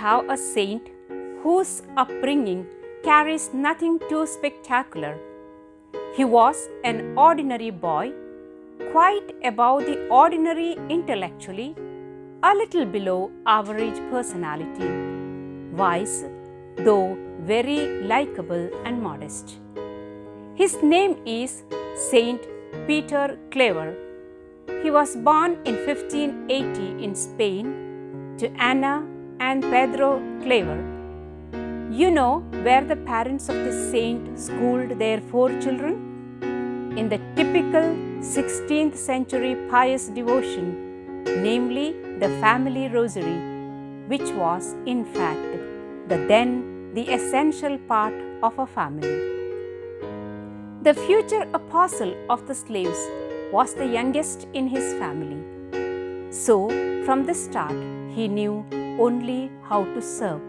have a saint whose upbringing carries nothing too spectacular. He was an ordinary boy, quite above the ordinary intellectually, a little below average personality, wise, though very likable and modest. His name is Saint Peter Claver. He was born in 1580 in Spain to Ana and Pedro Claver. You know where the parents of the saint schooled their 4 children? In the typical 16th century pious devotion, namely the family rosary, which was in fact the essential part of a family. The future apostle of the slaves was the youngest in his family. So, from the start, he knew only how to serve.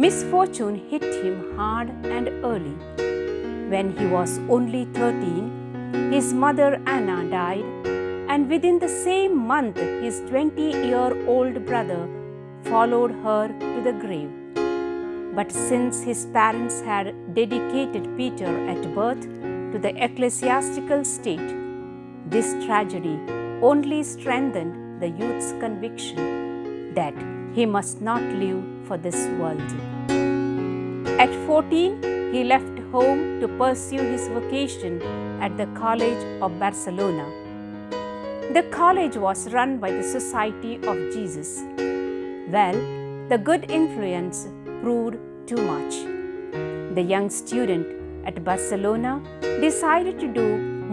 Misfortune hit him hard and early. When he was only 13, his mother Anna died, and within the same month, his 20-year-old brother followed her to the grave. But since his parents had dedicated Peter at birth to the ecclesiastical state, this tragedy only strengthened the youth's conviction that he must not live for this world. At 14, he left home to pursue his vocation at the College of Barcelona. The college was run by the Society of Jesus. Well, the good influence proved too much. The young student at Barcelona decided to do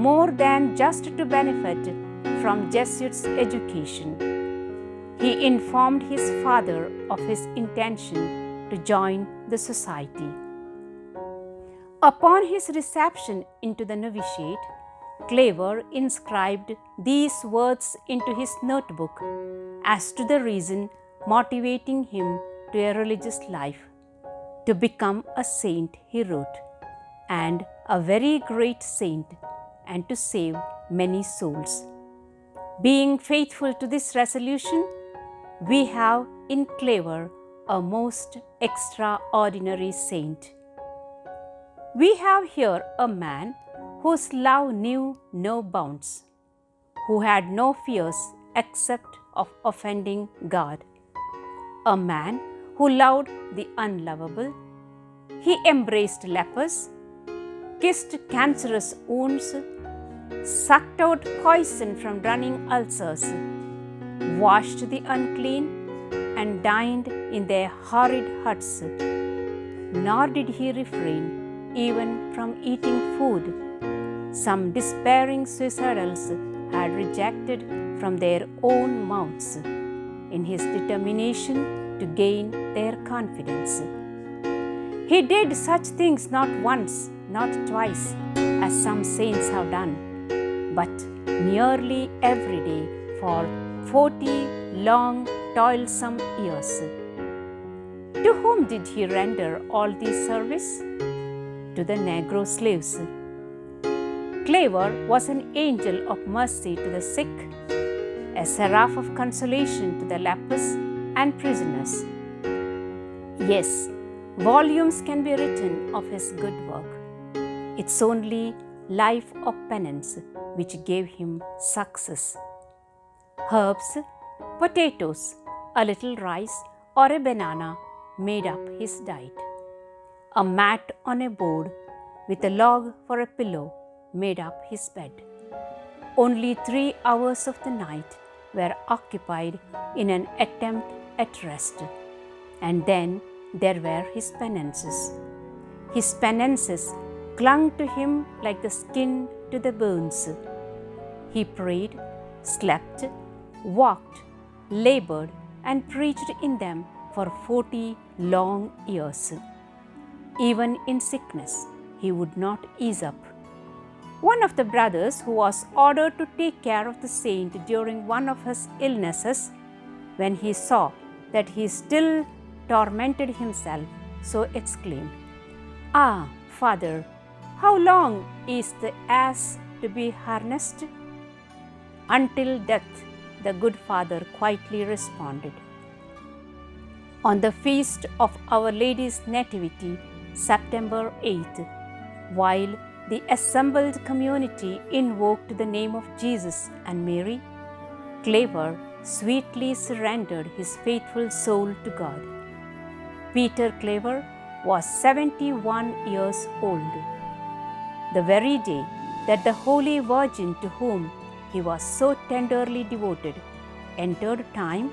more than just to benefit from Jesuits' education. He informed his father of his intention to join the society. Upon his reception into the novitiate, Claver inscribed these words into his notebook as to the reason motivating him to a religious life. To become a saint, he wrote, and a very great saint, and to save many souls. Being faithful to this resolution, we have in Claver a most extraordinary saint. We have here a man whose love knew no bounds, who had no fears except of offending God. A man who loved the unlovable. He embraced lepers, kissed cancerous wounds, sucked out poison from running ulcers, washed the unclean, and dined in their horrid huts. Nor did he refrain even from eating food some despairing suicidals had rejected from their own mouths in his determination to gain their confidence. He did such things not once, not twice, as some saints have done, but nearly every day for 40 long, toilsome years. To whom did he render all this service? To the Negro slaves. Claver was an angel of mercy to the sick, a seraph of consolation to the lepers and prisoners. Yes, volumes can be written of his good work. It's only life of penance which gave him success. Herbs, potatoes, a little rice, or a banana made up his diet. A mat on a board with a log for a pillow made up his bed. Only 3 hours of the night were occupied in an attempt at rest. And then there were his penances. His penances clung to him like the skin to the bones. He prayed, slept, walked, labored, and preached in them for 40 long years. Even in sickness, he would not ease up. One of the brothers who was ordered to take care of the saint during one of his illnesses, when he saw that he still tormented himself, so exclaimed, "Ah, Father, how long is the ass to be harnessed?" "Until death," the good father quietly responded. On the feast of Our Lady's Nativity, September 8th, while the assembled community invoked the name of Jesus and Mary, Claver sweetly surrendered his faithful soul to God. Peter Claver was 71 years old. The very day that the Holy Virgin to whom he was so tenderly devoted entered time,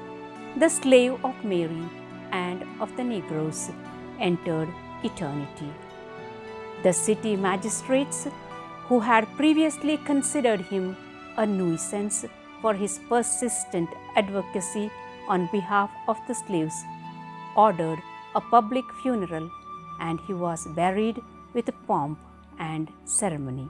the slave of Mary and of the Negroes entered eternity. The city magistrates, who had previously considered him a nuisance for his persistent advocacy on behalf of the slaves, ordered a public funeral, and he was buried with pomp and ceremony.